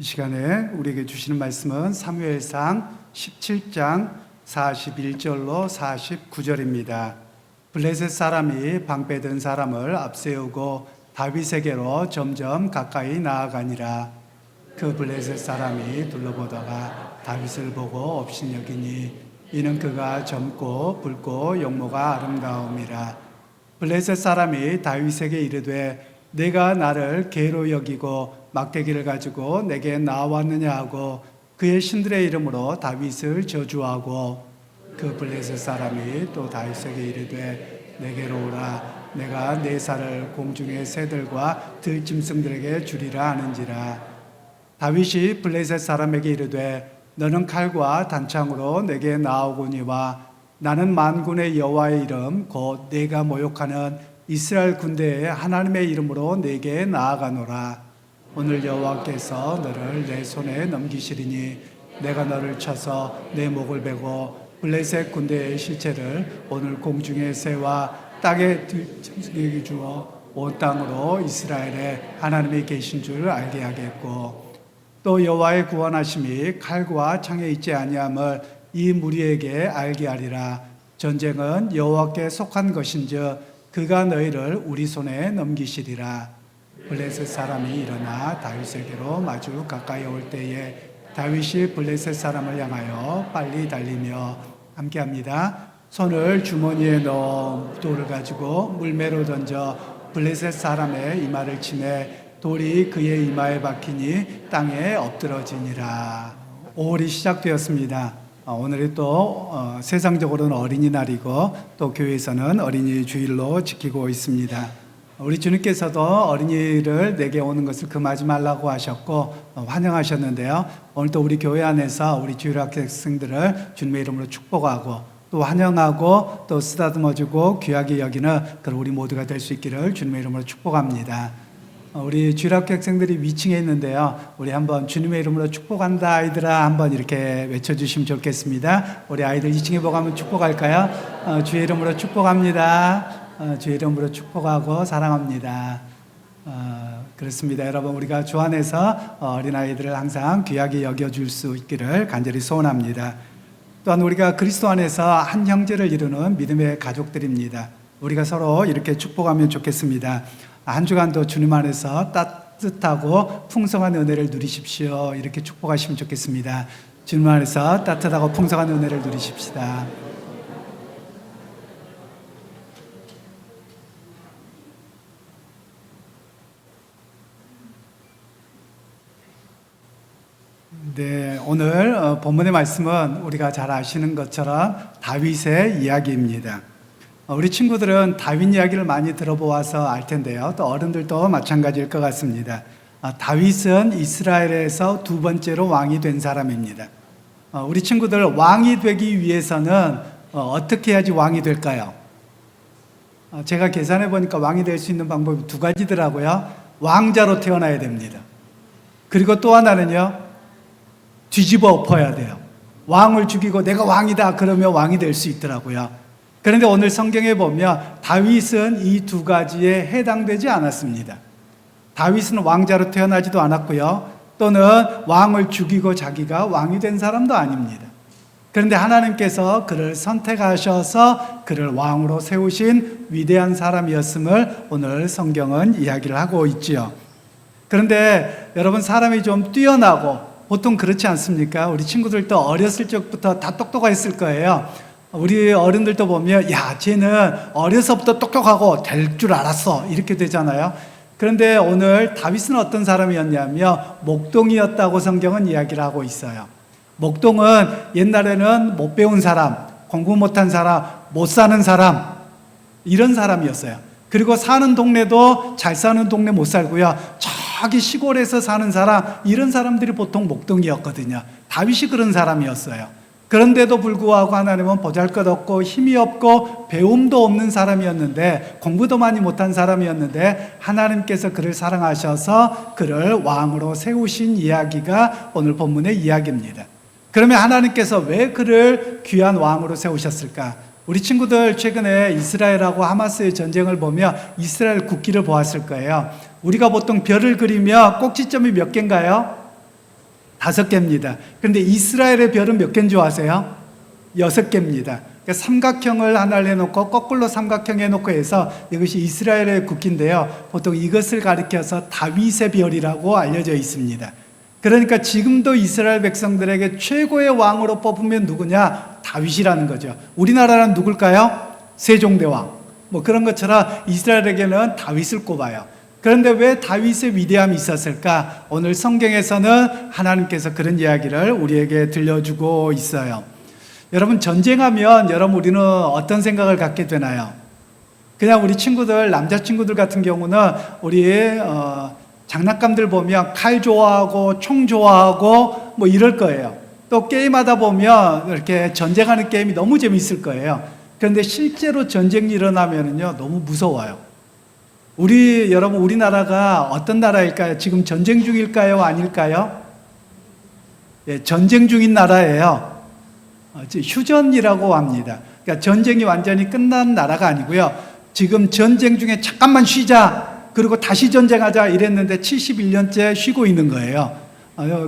시간에 우리에게 주시는 말씀은 사무엘상 17장 41절로 49절입니다. 블레셋 사람이 방패든 사람을 앞세우고 다윗에게로 점점 가까이 나아가니라. 그 블레셋 사람이 둘러보다가 다윗을 보고 업신여기니 이는 그가 젊고 붉고 용모가 아름다움이라. 블레셋 사람이 다윗에게 이르되 내가 나를 개로 여기고 막대기를 가지고 내게 나왔느냐 하고 그의 신들의 이름으로 다윗을 저주하고, 그 블레셋 사람이 또 다윗에게 이르되 내게로 오라. 내가 내 살을 공중의 새들과 들짐승들에게 주리라 하는지라. 다윗이 블레셋 사람에게 이르되 너는 칼과 단창으로 내게 나오거니와 나는 만군의 여호와의 이름 곧 내가 모욕하는 이스라엘 군대의 하나님의 이름으로 내게 나아가노라. 오늘 여호와께서 너를 내 손에 넘기시리니 내가 너를 쳐서 내 목을 베고 블레셋 군대의 실체를 오늘 공중의 새와 땅의 들짐승에게 주어 온 땅으로 이스라엘에 하나님이 계신 줄 알게 하겠고, 또 여호와의 구원하심이 칼과 창에 있지 아니함을 이 무리에게 알게 하리라. 전쟁은 여호와께 속한 것인즉 그가 너희를 우리 손에 넘기시리라. 블레셋 사람이 일어나 다윗에게로 마주 가까이 올 때에 다윗이 블레셋 사람을 향하여 빨리 달리며 함께합니다. 손을 주머니에 넣어 돌을 가지고 물매로 던져 블레셋 사람의 이마를 치매 돌이 그의 이마에 박히니 땅에 엎드러지니라. 5월이 시작되었습니다. 오늘이 또 세상적으로는 어린이날이고 또 교회에서는 어린이 주일로 지키고 있습니다. 우리 주님께서도 어린이를 내게 오는 것을 금하지 말라고 하셨고 환영하셨는데요. 오늘 또 우리 교회 안에서 우리 주일학생들을 주님의 이름으로 축복하고 또 환영하고 또 쓰다듬어주고 귀하게 여기는 그런 우리 모두가 될 수 있기를 주님의 이름으로 축복합니다. 우리 주일학교 학생들이 위층에 있는데요. 우리 한번 주님의 이름으로 축복한다 아이들아 한번 이렇게 외쳐주시면 좋겠습니다. 우리 아이들 2층에 보고 한번 축복할까요? 주의 이름으로 축복합니다. 주의 이름으로 축복하고 사랑합니다. 그렇습니다. 여러분, 우리가 주 안에서 어린아이들을 항상 귀하게 여겨줄 수 있기를 간절히 소원합니다. 또한 우리가 그리스도 안에서 한 형제를 이루는 믿음의 가족들입니다. 우리가 서로 이렇게 축복하면 좋겠습니다. 한 주간도 주님 안에서 따뜻하고 풍성한 은혜를 누리십시오. 이렇게 축복하시면 좋겠습니다. 주님 안에서 따뜻하고 풍성한 은혜를 누리십시다. 네, 오늘 본문의 말씀은 우리가 잘 아시는 것처럼 다윗의 이야기입니다. 우리 친구들은 다윗 이야기를 많이 들어보아서 알 텐데요. 또 어른들도 마찬가지일 것 같습니다. 다윗은 이스라엘에서 두 번째로 왕이 된 사람입니다. 우리 친구들 왕이 되기 위해서는 어떻게 해야지 왕이 될까요? 제가 계산해 보니까 왕이 될 수 있는 방법이 두 가지더라고요. 왕자로 태어나야 됩니다. 그리고 또 하나는요, 뒤집어 엎어야 돼요. 왕을 죽이고 내가 왕이다 그러면 왕이 될 수 있더라고요. 그런데 오늘 성경에 보면 다윗은 이 두 가지에 해당되지 않았습니다. 다윗은 왕자로 태어나지도 않았고요. 또는 왕을 죽이고 자기가 왕이 된 사람도 아닙니다. 그런데 하나님께서 그를 선택하셔서 그를 왕으로 세우신 위대한 사람이었음을 오늘 성경은 이야기를 하고 있지요. 그런데 여러분, 사람이 좀 뛰어나고 보통 그렇지 않습니까? 우리 친구들도 어렸을 적부터 다 똑똑했을 거예요. 우리 어른들도 보면 야, 쟤는 어려서부터 똑똑하고 될 줄 알았어 이렇게 되잖아요. 그런데 오늘 다윗은 어떤 사람이었냐면 목동이었다고 성경은 이야기를 하고 있어요. 목동은 옛날에는 못 배운 사람, 공부 못한 사람, 못 사는 사람, 이런 사람이었어요. 그리고 사는 동네도 잘 사는 동네 못 살고요, 저기 시골에서 사는 사람, 이런 사람들이 보통 목동이었거든요. 다윗이 그런 사람이었어요. 그런데도 불구하고 하나님은 보잘것없고 힘이 없고 배움도 없는 사람이었는데, 공부도 많이 못한 사람이었는데 하나님께서 그를 사랑하셔서 그를 왕으로 세우신 이야기가 오늘 본문의 이야기입니다. 그러면 하나님께서 왜 그를 귀한 왕으로 세우셨을까? 우리 친구들 최근에 이스라엘하고 하마스의 전쟁을 보며 이스라엘 국기를 보았을 거예요. 우리가 보통 별을 그리며 꼭지점이 몇 개인가요? 5개입니다. 그런데 이스라엘의 별은 몇 개인 줄 아세요? 6개입니다. 그러니까 삼각형을 하나를 해놓고 거꾸로 삼각형 해놓고 해서 이것이 이스라엘의 국기인데요. 보통 이것을 가리켜서 다윗의 별이라고 알려져 있습니다. 그러니까 지금도 이스라엘 백성들에게 최고의 왕으로 뽑으면 누구냐? 다윗이라는 거죠. 우리나라는 누굴까요? 세종대왕. 뭐 그런 것처럼 이스라엘에게는 다윗을 꼽아요. 그런데 왜 다윗의 위대함이 있었을까? 오늘 성경에서는 하나님께서 그런 이야기를 우리에게 들려주고 있어요. 여러분, 전쟁하면 우리는 어떤 생각을 갖게 되나요? 그냥 우리 친구들, 남자친구들 같은 경우는 우리 장난감들 보면 칼 좋아하고 총 좋아하고 뭐 이럴 거예요. 또 게임하다 보면 이렇게 전쟁하는 게임이 너무 재밌을 거예요. 그런데 실제로 전쟁이 일어나면은요, 너무 무서워요. 여러분, 우리나라가 어떤 나라일까요? 지금 전쟁 중일까요? 아닐까요? 예, 전쟁 중인 나라예요. 휴전이라고 합니다. 그러니까 전쟁이 완전히 끝난 나라가 아니고요. 지금 전쟁 중에 잠깐만 쉬자, 그리고 다시 전쟁하자 이랬는데 71년째 쉬고 있는 거예요.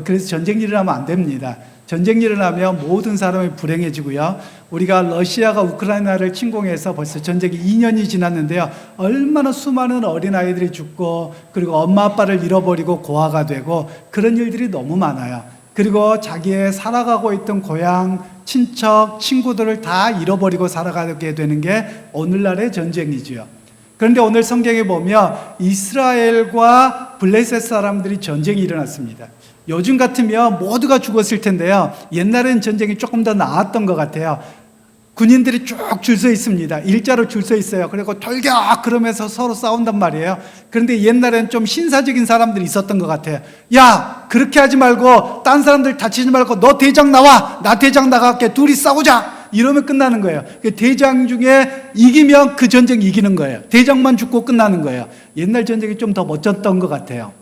그래서 전쟁이 일어나면 안 됩니다. 전쟁이 일어나면 모든 사람이 불행해지고요. 우리가 러시아가 우크라이나를 침공해서 벌써 전쟁이 2년이 지났는데요. 얼마나 수많은 어린아이들이 죽고, 그리고 엄마 아빠를 잃어버리고 고아가 되고, 그런 일들이 너무 많아요. 그리고 자기의 살아가고 있던 고향, 친척, 친구들을 다 잃어버리고 살아가게 되는 게 오늘날의 전쟁이지요. 그런데 오늘 성경에 보면 이스라엘과 블레셋 사람들이 전쟁이 일어났습니다. 요즘 같으면 모두가 죽었을 텐데요. 옛날에는 전쟁이 조금 더 나았던 것 같아요. 군인들이 쭉 줄 서 있습니다. 일자로 줄 서 있어요. 그리고 돌격! 그러면서 서로 싸운단 말이에요. 그런데 옛날에는 좀 신사적인 사람들이 있었던 것 같아요. 야! 그렇게 하지 말고, 딴 사람들 다치지 말고, 너 대장 나와! 나 대장 나갈게! 둘이 싸우자! 이러면 끝나는 거예요. 대장 중에 이기면 그 전쟁 이기는 거예요. 대장만 죽고 끝나는 거예요. 옛날 전쟁이 좀 더 멋졌던 것 같아요.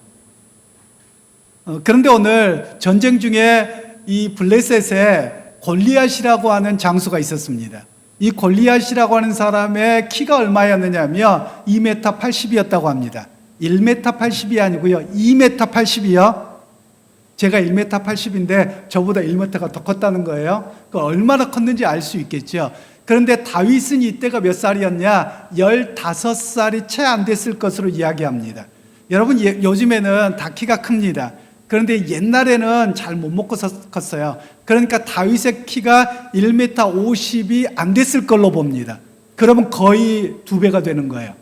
그런데 오늘 전쟁 중에 이 블레셋에 골리앗이라고 하는 장수가 있었습니다. 이 골리앗이라고 하는 사람의 키가 얼마였느냐면 2m 80이었다고 합니다. 1m 80이 아니고요, 2m 80이요. 제가 1m 80인데 저보다 1m가 더 컸다는 거예요. 얼마나 컸는지 알 수 있겠죠. 그런데 다윗은 이때가 몇 살이었냐? 15살이 채 안 됐을 것으로 이야기합니다. 여러분, 요즘에는 다 키가 큽니다. 그런데 옛날에는 잘 못 먹고 컸어요. 그러니까 다윗의 키가 1m 50이 안 됐을 걸로 봅니다. 그러면 거의 2배가 되는 거예요.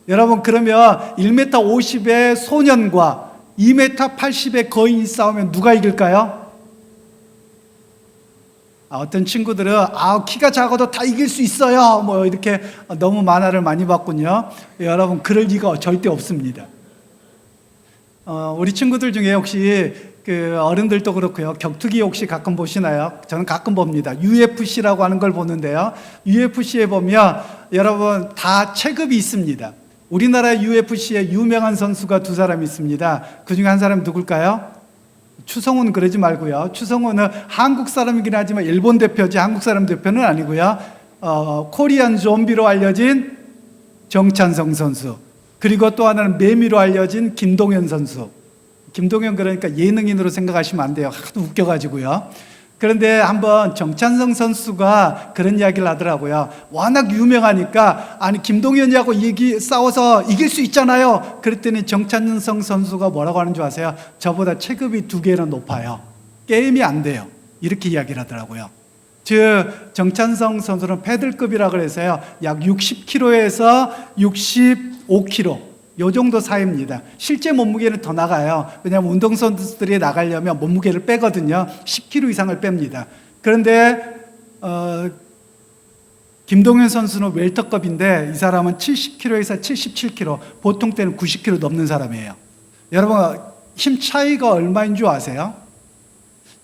여러분, 그러면 1m 50의 소년과 2m 80의 거인이 싸우면 누가 이길까요? 어떤 친구들은 키가 작아도 다 이길 수 있어요, 뭐 이렇게 너무 만화를 많이 봤군요. 여러분, 그럴 리가 절대 없습니다. 우리 친구들 중에 혹시 어른들도 그렇고요, 격투기 혹시 가끔 보시나요? 저는 가끔 봅니다. UFC라고 하는 걸 보는데요. UFC에 보면 여러분 다 체급이 있습니다. 우리나라 UFC에 유명한 선수가 2사람 있습니다. 그 중에 한 사람이 누굴까요? 추성훈 그러지 말고요. 추성훈은 한국 사람이긴 하지만 일본 대표지 한국 사람 대표는 아니고요. 코리안 좀비로 알려진 정찬성 선수. 그리고 또 하나는 매미로 알려진 김동현 선수. 김동현 그러니까 예능인으로 생각하시면 안 돼요. 하도 웃겨가지고요. 그런데 한번 정찬성 선수가 그런 이야기를 하더라고요. 워낙 유명하니까, 아니 김동현이하고 싸워서 이길 수 있잖아요. 그랬더니 정찬성 선수가 뭐라고 하는 줄 아세요? 저보다 체급이 2개나 높아요. 게임이 안 돼요. 이렇게 이야기를 하더라고요. 즉 정찬성 선수는 패들급이라 그래서요, 약 60kg에서 65kg 요 정도 사이입니다. 실제 몸무게는 더 나가요. 왜냐하면 운동선수들이 나가려면 몸무게를 빼거든요. 10kg 이상을 뺍니다. 그런데 김동현 선수는 웰터급인데 이 사람은 70kg에서 77kg, 보통 때는 90kg 넘는 사람이에요. 여러분, 힘 차이가 얼마인 줄 아세요?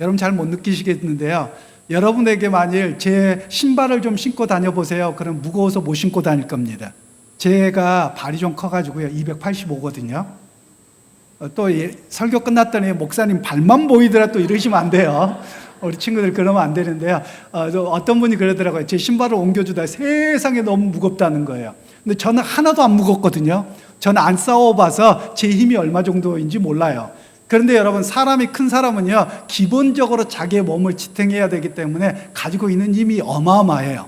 여러분 잘 못 느끼시겠는데요, 여러분에게 만일 제 신발을 좀 신고 다녀보세요. 그럼 무거워서 못 신고 다닐 겁니다. 제가 발이 좀 커가지고요, 285거든요. 또 설교 끝났더니 목사님 발만 보이더라 또 이러시면 안 돼요. 우리 친구들 그러면 안 되는데요. 어떤 분이 그러더라고요. 제 신발을 옮겨주다 세상에 너무 무겁다는 거예요. 근데 저는 하나도 안 무겁거든요. 저는 안 싸워봐서 제 힘이 얼마 정도인지 몰라요. 그런데 여러분, 사람이 큰 사람은요, 기본적으로 자기의 몸을 지탱해야 되기 때문에 가지고 있는 힘이 어마어마해요.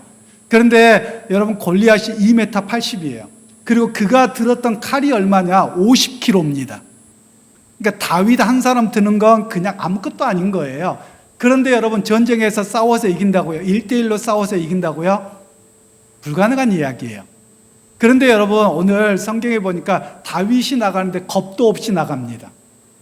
그런데 여러분, 골리앗이 2m 80이에요. 그리고 그가 들었던 칼이 얼마냐? 50kg입니다. 그러니까 다윗 한 사람 드는 건 그냥 아무것도 아닌 거예요. 그런데 여러분, 전쟁에서 싸워서 이긴다고요? 1대1로 싸워서 이긴다고요? 불가능한 이야기예요. 그런데 여러분, 오늘 성경에 보니까 다윗이 나가는데 겁도 없이 나갑니다.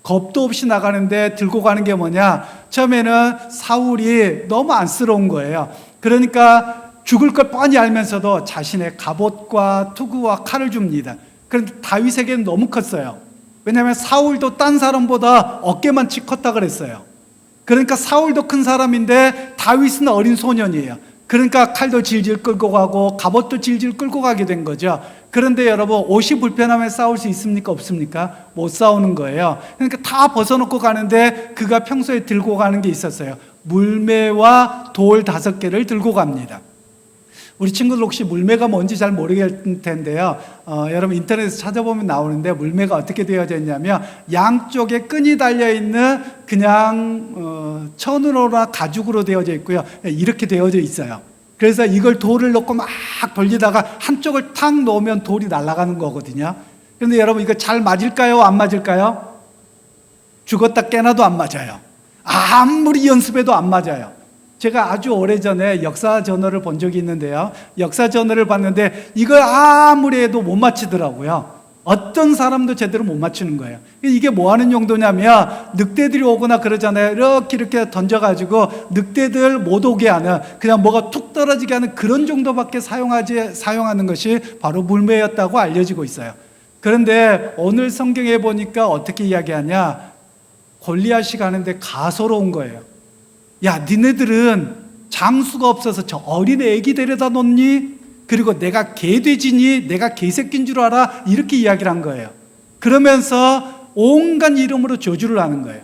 겁도 없이 나가는데 들고 가는 게 뭐냐? 처음에는 사울이 너무 안쓰러운 거예요. 그러니까 죽을 걸 뻔히 알면서도 자신의 갑옷과 투구와 칼을 줍니다. 그런데 다윗에게는 너무 컸어요. 왜냐하면 사울도 딴 사람보다 어깨만치 컸다 그랬어요. 그러니까 사울도 큰 사람인데 다윗은 어린 소년이에요. 그러니까 칼도 질질 끌고 가고 갑옷도 질질 끌고 가게 된 거죠. 그런데 여러분, 옷이 불편하면 싸울 수 있습니까? 없습니까? 못 싸우는 거예요. 그러니까 다 벗어놓고 가는데 그가 평소에 들고 가는 게 있었어요. 물매와 돌 5개를 들고 갑니다. 우리 친구들 혹시 물매가 뭔지 잘 모르겠을 텐데요. 여러분, 인터넷에서 찾아보면 나오는데, 물매가 어떻게 되어져 있냐면 양쪽에 끈이 달려있는 그냥 천으로나 가죽으로 되어져 있고요. 이렇게 되어져 있어요. 그래서 이걸 돌을 넣고 막 돌리다가 한쪽을 탁 놓으면 돌이 날아가는 거거든요. 그런데 여러분, 이거 잘 맞을까요? 안 맞을까요? 죽었다 깨나도 안 맞아요. 아무리 연습해도 안 맞아요. 제가 아주 오래전에 역사 저널을 본 적이 있는데요, 역사 저널을 봤는데 이걸 아무리 해도 못 맞히더라고요. 어떤 사람도 제대로 못 맞추는 거예요. 이게 뭐 하는 용도냐면, 늑대들이 오거나 그러잖아요. 이렇게 던져가지고 늑대들 못 오게 하는, 그냥 뭐가 툭 떨어지게 하는 그런 정도밖에 사용하는 것이 바로 물매였다고 알려지고 있어요. 그런데 오늘 성경에 보니까 어떻게 이야기하냐? 골리앗이 가는데 가소로운 거예요. 야, 니네들은 장수가 없어서 저 어린 애기 데려다 놓니? 그리고 내가 개돼지니? 내가 개새끼인 줄 알아? 이렇게 이야기를 한 거예요. 그러면서 온갖 이름으로 저주를 하는 거예요.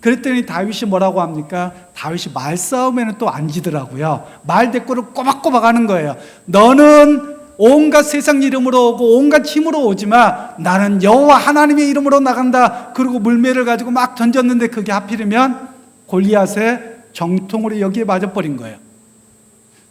그랬더니 다윗이 뭐라고 합니까? 다윗이 말싸움에는 또 안 지더라고요. 말대꾸를 꼬박꼬박 하는 거예요. 너는 온갖 세상 이름으로 오고 온갖 힘으로 오지만 나는 여호와 하나님의 이름으로 나간다. 그리고 물매를 가지고 막 던졌는데 그게 하필이면 골리앗의 정통으로 여기에 맞아버린 거예요.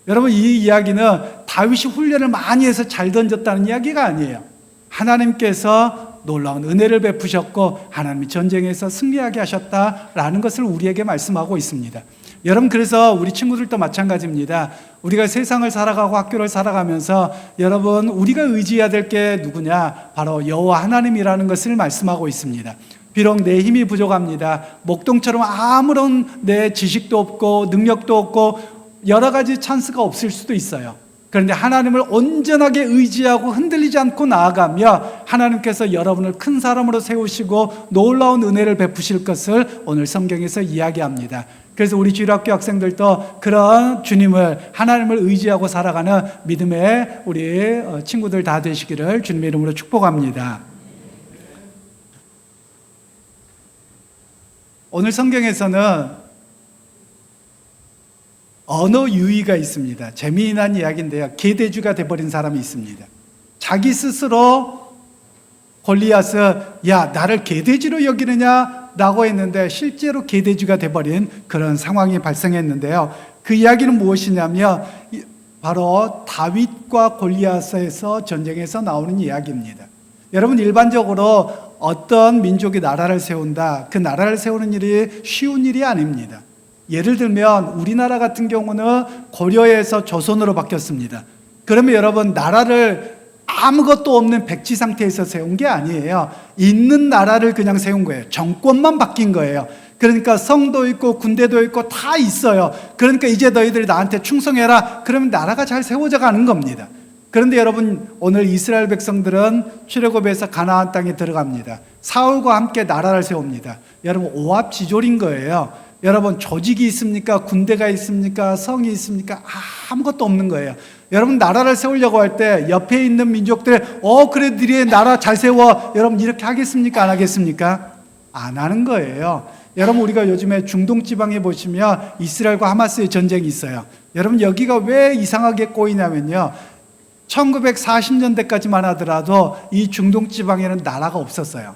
여러분, 이 이야기는 다윗이 훈련을 많이 해서 잘 던졌다는 이야기가 아니에요. 하나님께서 놀라운 은혜를 베푸셨고 하나님이 전쟁에서 승리하게 하셨다라는 것을 우리에게 말씀하고 있습니다. 여러분, 그래서 우리 친구들도 마찬가지입니다. 우리가 세상을 살아가고 학교를 살아가면서 여러분, 우리가 의지해야 될 게 누구냐? 바로 여호와 하나님이라는 것을 말씀하고 있습니다. 비록 내 힘이 부족합니다. 목동처럼 아무런 내 지식도 없고 능력도 없고 여러 가지 찬스가 없을 수도 있어요. 그런데 하나님을 온전하게 의지하고 흔들리지 않고 나아가며 하나님께서 여러분을 큰 사람으로 세우시고 놀라운 은혜를 베푸실 것을 오늘 성경에서 이야기합니다. 그래서 우리 주일학교 학생들도 그런 주님을, 하나님을 의지하고 살아가는 믿음의 우리 친구들 다 되시기를 주님의 이름으로 축복합니다. 오늘 성경에서는 언어 유희가 있습니다. 재미난 이야기인데요, 개돼지가 돼버린 사람이 있습니다. 자기 스스로 골리앗은 야, 나를 개돼지로 여기느냐? 라고 했는데 실제로 개돼지가 돼버린 그런 상황이 발생했는데요, 그 이야기는 무엇이냐면 바로 다윗과 골리앗에서 전쟁에서 나오는 이야기입니다. 여러분, 일반적으로 어떤 민족이 나라를 세운다, 그 나라를 세우는 일이 쉬운 일이 아닙니다. 예를 들면 우리나라 같은 경우는 고려에서 조선으로 바뀌었습니다. 그러면 여러분, 나라를 아무것도 없는 백지 상태에서 세운 게 아니에요. 있는 나라를 그냥 세운 거예요. 정권만 바뀐 거예요. 그러니까 성도 있고 군대도 있고 다 있어요. 그러니까 이제 너희들이 나한테 충성해라. 그러면 나라가 잘 세워져 가는 겁니다. 그런데 여러분, 오늘 이스라엘 백성들은 출애굽에서 가나안 땅에 들어갑니다. 사울과 함께 나라를 세웁니다. 여러분, 오합지졸인 거예요. 여러분, 조직이 있습니까? 군대가 있습니까? 성이 있습니까? 아무것도 없는 거예요. 여러분, 나라를 세우려고 할 때 옆에 있는 민족들, 그래, 니네 나라 잘 세워. 여러분, 이렇게 하겠습니까? 안 하겠습니까? 안 하는 거예요. 여러분, 우리가 요즘에 중동 지방에 보시면 이스라엘과 하마스의 전쟁이 있어요. 여러분, 여기가 왜 이상하게 꼬이냐면요, 1940년대까지만 하더라도 이 중동 지방에는 나라가 없었어요.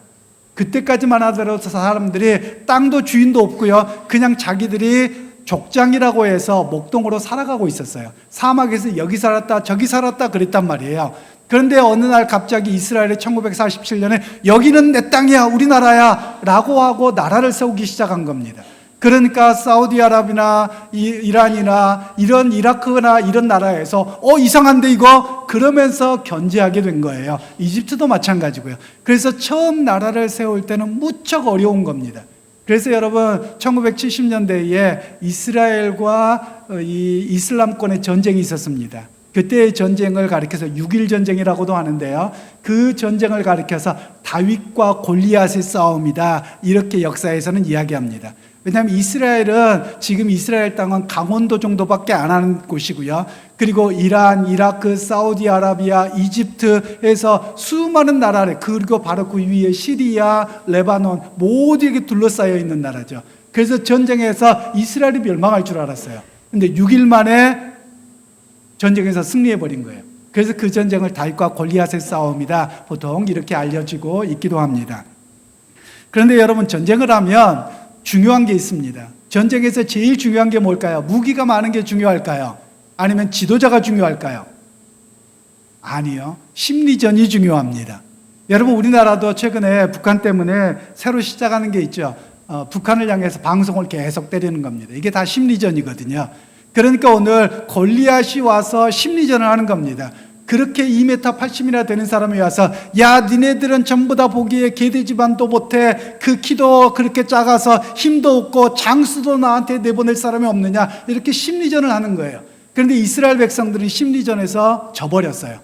그때까지만 하더라도 사람들이 땅도 주인도 없고요. 그냥 자기들이 족장이라고 해서 목동으로 살아가고 있었어요. 사막에서 여기 살았다 저기 살았다 그랬단 말이에요. 그런데 어느 날 갑자기 이스라엘이 1947년에 여기는 내 땅이야 우리나라야 라고 하고 나라를 세우기 시작한 겁니다. 그러니까 사우디아라비아나 이란이나 이런 이라크나 이런 나라에서 이상한데 이거 그러면서 견제하게 된 거예요. 이집트도 마찬가지고요. 그래서 처음 나라를 세울 때는 무척 어려운 겁니다. 그래서 여러분 1970년대에 이스라엘과 이 이슬람권의 전쟁이 있었습니다. 그때의 전쟁을 가리켜서 6.1 전쟁이라고도 하는데요. 그 전쟁을 가리켜서 다윗과 골리앗의 싸움이다 이렇게 역사에서는 이야기합니다. 왜냐하면 이스라엘은 지금 이스라엘 땅은 강원도 정도밖에 안 하는 곳이고요. 그리고 이란, 이라크, 사우디아라비아, 이집트에서 수많은 나라를, 그리고 바로 그 위에 시리아, 레바논 모두에게 둘러싸여 있는 나라죠. 그래서 전쟁에서 이스라엘이 멸망할 줄 알았어요. 근데 6일 만에 전쟁에서 승리해버린 거예요. 그래서 그 전쟁을 다윗과 골리앗의 싸움이다 보통 이렇게 알려지고 있기도 합니다. 그런데 여러분 전쟁을 하면 중요한 게 있습니다. 전쟁에서 제일 중요한 게 뭘까요? 무기가 많은 게 중요할까요? 아니면 지도자가 중요할까요? 아니요. 심리전이 중요합니다. 여러분 우리나라도 최근에 북한 때문에 새로 시작하는 게 있죠. 북한을 향해서 방송을 계속 때리는 겁니다. 이게 다 심리전이거든요. 그러니까 오늘 골리앗이 와서 심리전을 하는 겁니다. 그렇게 2m 80이나 되는 사람이 와서 야 니네들은 전부 다 보기에 개돼지반도 못해 그 키도 그렇게 작아서 힘도 없고 장수도 나한테 내보낼 사람이 없느냐 이렇게 심리전을 하는 거예요. 그런데 이스라엘 백성들은 심리전에서 져버렸어요.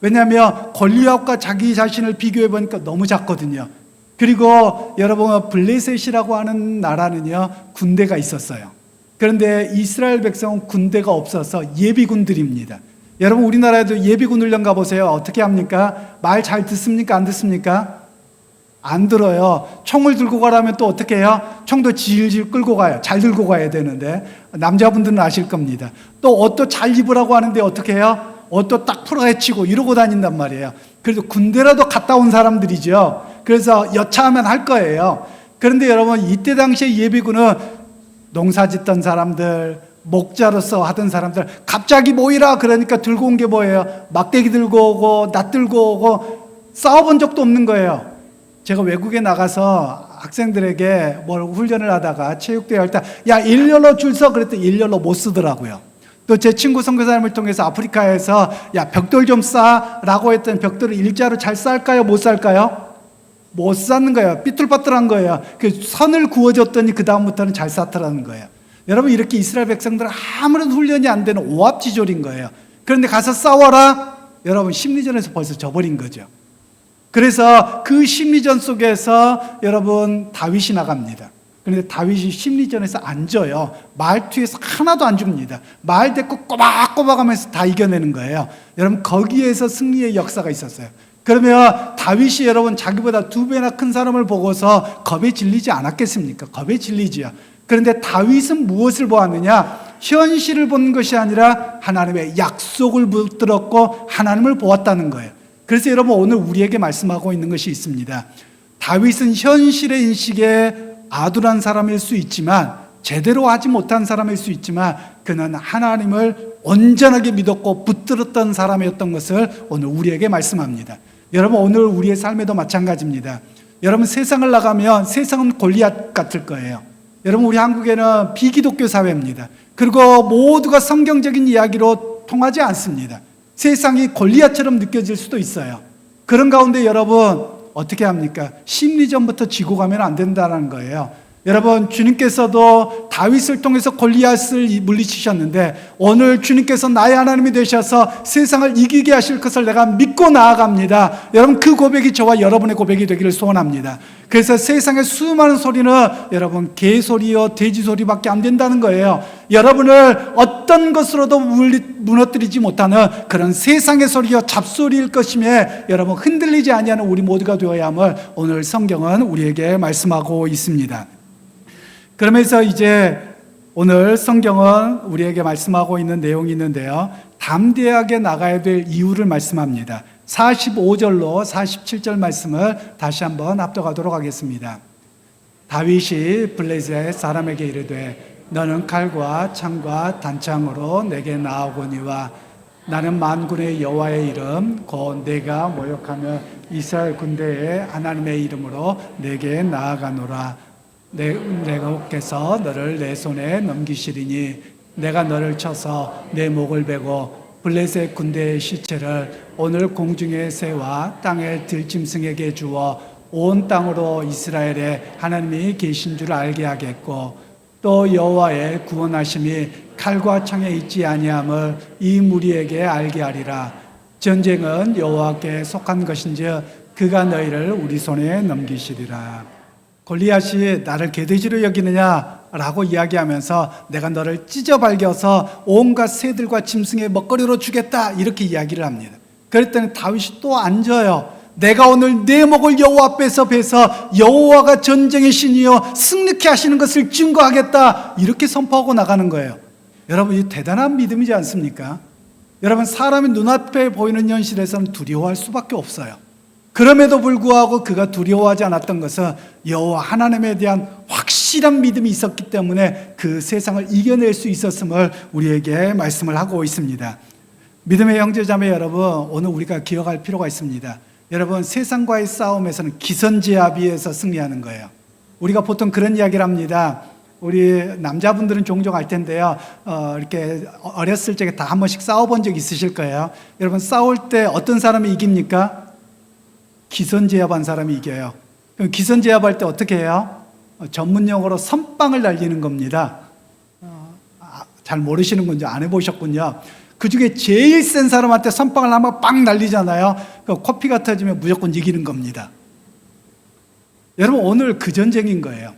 왜냐하면 골리앗과 자기 자신을 비교해 보니까 너무 작거든요. 그리고 여러분 블레셋이라고 하는 나라는요 군대가 있었어요. 그런데 이스라엘 백성은 군대가 없어서 예비군들입니다. 여러분 우리나라에도 예비군 훈련 가보세요. 어떻게 합니까? 말 잘 듣습니까? 안 듣습니까? 안 들어요. 총을 들고 가라면 또 어떻게 해요? 총도 질질 끌고 가요. 잘 들고 가야 되는데 남자분들은 아실 겁니다. 또 옷도 잘 입으라고 하는데 어떻게 해요? 옷도 딱 풀어헤치고 이러고 다닌단 말이에요. 그래도 군대라도 갔다 온 사람들이죠. 그래서 여차하면 할 거예요. 그런데 여러분 이때 당시에 예비군은 농사 짓던 사람들, 목자로서 하던 사람들 갑자기 모이라 그러니까 들고 온 게 뭐예요? 막대기 들고 오고 낫 들고 오고 싸워본 적도 없는 거예요. 제가 외국에 나가서 학생들에게 뭘 훈련을 하다가 체육대회 할 때 야 일렬로 줄 서 그랬더니 일렬로 못 쓰더라고요. 또 제 친구 선교사님을 통해서 아프리카에서 야 벽돌 좀 쌓라고 했더니 벽돌을 일자로 잘 쌓을까요? 못 쌓을까요? 못 쌓는 거예요. 삐뚤빠뚤한 거예요. 그 선을 구워줬더니 그 다음부터는 잘 쌓더라는 거예요. 여러분 이렇게 이스라엘 백성들은 아무런 훈련이 안 되는 오합지졸인 거예요. 그런데 가서 싸워라? 여러분 심리전에서 벌써 져버린 거죠. 그래서 그 심리전 속에서 여러분 다윗이 나갑니다. 그런데 다윗이 심리전에서 안 져요. 말투에서 하나도 안 줍니다. 말 대꾸 꼬박꼬박 하면서 다 이겨내는 거예요. 여러분 거기에서 승리의 역사가 있었어요. 그러면 다윗이 여러분 자기보다 2배나 큰 사람을 보고서 겁에 질리지 않았겠습니까? 겁에 질리지요. 그런데 다윗은 무엇을 보았느냐? 현실을 본 것이 아니라 하나님의 약속을 붙들었고 하나님을 보았다는 거예요. 그래서 여러분 오늘 우리에게 말씀하고 있는 것이 있습니다. 다윗은 현실의 인식에 아둔한 사람일 수 있지만 제대로 하지 못한 사람일 수 있지만 그는 하나님을 온전하게 믿었고 붙들었던 사람이었던 것을 오늘 우리에게 말씀합니다. 여러분 오늘 우리의 삶에도 마찬가지입니다. 여러분 세상을 나가면 세상은 골리앗 같을 거예요. 여러분 우리 한국에는 비기독교 사회입니다. 그리고 모두가 성경적인 이야기로 통하지 않습니다. 세상이 골리앗처럼 느껴질 수도 있어요. 그런 가운데 여러분 어떻게 합니까? 심리전부터 지고 가면 안 된다는 거예요. 여러분 주님께서도 다윗을 통해서 골리앗을 물리치셨는데 오늘 주님께서 나의 하나님이 되셔서 세상을 이기게 하실 것을 내가 믿고 나아갑니다. 여러분 그 고백이 저와 여러분의 고백이 되기를 소원합니다. 그래서 세상의 수많은 소리는 여러분 개소리요 돼지소리밖에 안 된다는 거예요. 여러분을 어떤 것으로도 무너뜨리지 못하는 그런 세상의 소리요 잡소리일 것임에 여러분 흔들리지 아니하는 우리 모두가 되어야 함을 오늘 성경은 우리에게 말씀하고 있습니다. 그러면서 이제 오늘 성경은 우리에게 말씀하고 있는 내용이 있는데요. 담대하게 나가야 될 이유를 말씀합니다. 45절로 47절 말씀을 다시 한번 합독하도록 하겠습니다. 다윗이 블레셋 사람에게 이르되 너는 칼과 창과 단창으로 내게 나아오거니와 나는 만군의 여호와의 이름 곧 내가 모욕하며 이스라엘 군대의 하나님의 이름으로 내게 나아가노라. 내가께서 너를 내 손에 넘기시리니 내가 너를 쳐서 내 목을 베고 블레셋 군대의 시체를 오늘 공중의 새와 땅의 들짐승에게 주어 온 땅으로 이스라엘에 하나님이 계신 줄 알게 하겠고 또 여호와의 구원하심이 칼과 창에 있지 아니함을 이 무리에게 알게 하리라. 전쟁은 여호와께 속한 것인즉 그가 너희를 우리 손에 넘기시리라. 골리앗이 나를 개돼지로 여기느냐라고 이야기하면서 내가 너를 찢어발겨서 온갖 새들과 짐승의 먹거리로 주겠다 이렇게 이야기를 합니다. 그랬더니 다윗이 또 앉아요. 내가 오늘 내 목을 여호와 앞에서 베서 여호와가 전쟁의 신이요 승리케 하시는 것을 증거하겠다 이렇게 선포하고 나가는 거예요. 여러분, 이 대단한 믿음이지 않습니까? 여러분, 사람이 눈앞에 보이는 현실에서는 두려워할 수밖에 없어요. 그럼에도 불구하고 그가 두려워하지 않았던 것은 여호와 하나님에 대한 확실한 믿음이 있었기 때문에 그 세상을 이겨낼 수 있었음을 우리에게 말씀을 하고 있습니다. 믿음의 형제자매 여러분, 오늘 우리가 기억할 필요가 있습니다. 여러분, 세상과의 싸움에서는 기선제압에서 승리하는 거예요. 우리가 보통 그런 이야기를 합니다. 우리 남자분들은 종종 알 텐데요. 이렇게 어렸을 적에 다 한 번씩 싸워본 적 있으실 거예요. 여러분, 싸울 때 어떤 사람이 이깁니까? 기선제압한 사람이 이겨요. 그럼 기선제압할 때 어떻게 해요? 전문용어로 선빵을 날리는 겁니다. 잘 모르시는 건지 안 해보셨군요. 그 중에 제일 센 사람한테 선빵을 한번 빵 날리잖아요. 코피가 터지면 무조건 이기는 겁니다. 여러분, 오늘 그 전쟁인 거예요.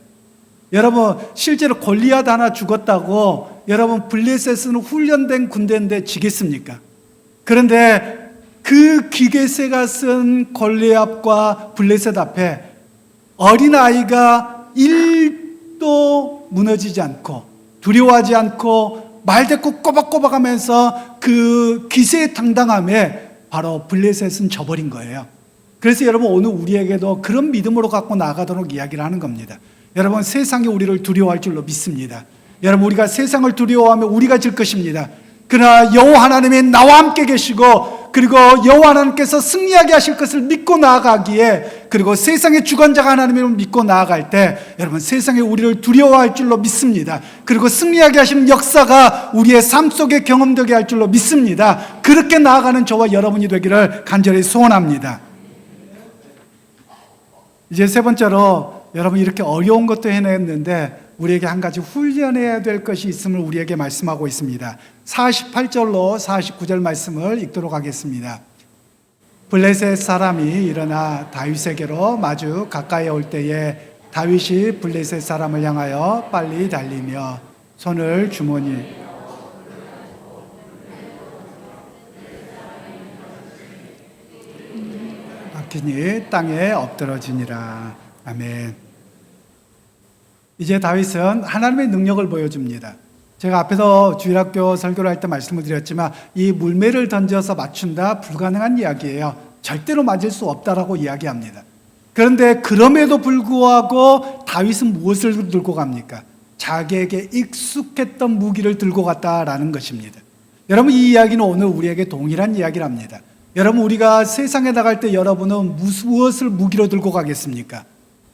여러분, 실제로 골리앗 하나 죽었다고 여러분 블레셋은 훈련된 군대인데 지겠습니까? 그런데 그 기계세가 쓴 골리앗과 블레셋 앞에 어린아이가 1도 무너지지 않고 두려워하지 않고 말대꾸 꼬박꼬박 하면서 그 기세의 당당함에 바로 블레셋은 져버린 거예요. 그래서 여러분, 오늘 우리에게도 그런 믿음으로 갖고 나아가도록 이야기를 하는 겁니다. 여러분, 세상이 우리를 두려워할 줄로 믿습니다. 여러분, 우리가 세상을 두려워하면 우리가 질 것입니다. 그러나 여호와 하나님이 나와 함께 계시고 그리고 여호와 하나님께서 승리하게 하실 것을 믿고 나아가기에, 그리고 세상의 주관자가 하나님을 믿고 나아갈 때 여러분, 세상이 우리를 두려워할 줄로 믿습니다. 그리고 승리하게 하시는 역사가 우리의 삶 속에 경험되게 할 줄로 믿습니다. 그렇게 나아가는 저와 여러분이 되기를 간절히 소원합니다. 이제 세 번째로, 여러분 이렇게 어려운 것도 해냈는데 우리에게 한 가지 훈련해야 될 것이 있음을 우리에게 말씀하고 있습니다. 48절로 49절 말씀을 읽도록 하겠습니다. 블레셋 사람이 일어나 다윗에게로 마주 가까이 올 때에 다윗이 블레셋 사람을 향하여 빨리 달리며 손을 주머니 박히니 땅에 엎드러지니라. 아멘. 이제 다윗은 하나님의 능력을 보여줍니다. 제가 앞에서 주일학교 설교를 할 때 말씀을 드렸지만 이 물매를 던져서 맞춘다, 불가능한 이야기예요. 절대로 맞을 수 없다라고 이야기합니다. 그런데 그럼에도 불구하고 다윗은 무엇을 들고 갑니까? 자기에게 익숙했던 무기를 들고 갔다라는 것입니다. 여러분, 이 이야기는 오늘 우리에게 동일한 이야기를 합니다. 여러분, 우리가 세상에 나갈 때 여러분은 무엇을 무기로 들고 가겠습니까?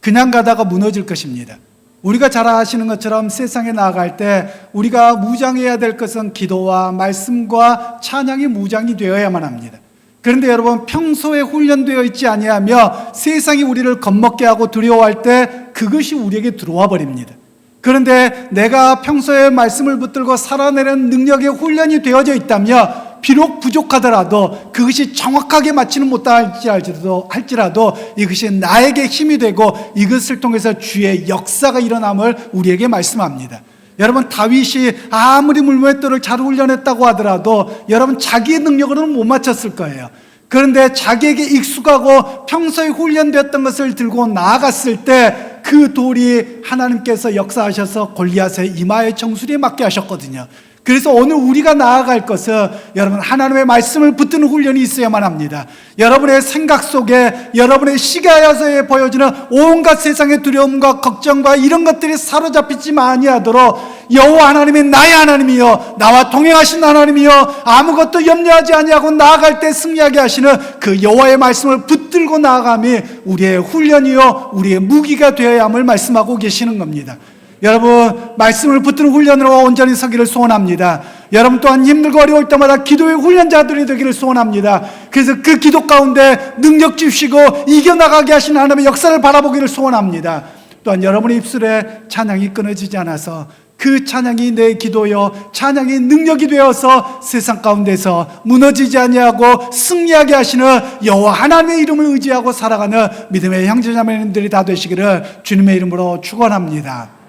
그냥 가다가 무너질 것입니다. 우리가 잘 아시는 것처럼 세상에 나아갈 때 우리가 무장해야 될 것은 기도와 말씀과 찬양이 무장이 되어야만 합니다. 그런데 여러분, 평소에 훈련되어 있지 아니하며 세상이 우리를 겁먹게 하고 두려워할 때 그것이 우리에게 들어와 버립니다. 그런데 내가 평소에 말씀을 붙들고 살아내는 능력의 훈련이 되어져 있다며 비록 부족하더라도 그것이 정확하게 맞지는 못할지라도 이것이 나에게 힘이 되고 이것을 통해서 주의 역사가 일어남을 우리에게 말씀합니다. 여러분, 다윗이 아무리 물맷돌을 잘 훈련했다고 하더라도 여러분, 자기의 능력으로는 못 맞췄을 거예요. 그런데 자기에게 익숙하고 평소에 훈련되었던 것을 들고 나아갔을 때 그 돌이 하나님께서 역사하셔서 골리앗의 이마에 정수리에 맞게 하셨거든요. 그래서 오늘 우리가 나아갈 것은 여러분 하나님의 말씀을 붙드는 훈련이 있어야만 합니다. 여러분의 생각 속에 여러분의 시각에서 보여지는 온갖 세상의 두려움과 걱정과 이런 것들이 사로잡히지 아니하도록 여호와 하나님이 나의 하나님이요 나와 동행하신 하나님이요 아무것도 염려하지 아니하고 나아갈 때 승리하게 하시는 그 여호와의 말씀을 붙들고 나아감이 우리의 훈련이요 우리의 무기가 되어야 함을 말씀하고 계시는 겁니다. 여러분 말씀을 붙드는 훈련으로 온전히 서기를 소원합니다. 여러분 또한 힘들고 어려울 때마다 기도의 훈련자들이 되기를 소원합니다. 그래서 그 기도 가운데 능력 주시고 이겨나가게 하시는 하나님의 역사를 바라보기를 소원합니다. 또한 여러분의 입술에 찬양이 끊어지지 않아서 그 찬양이 내 기도요 찬양이 능력이 되어서 세상 가운데서 무너지지 아니하고 승리하게 하시는 여호와 하나님의 이름을 의지하고 살아가는 믿음의 형제자매님들이 다 되시기를 주님의 이름으로 축원합니다.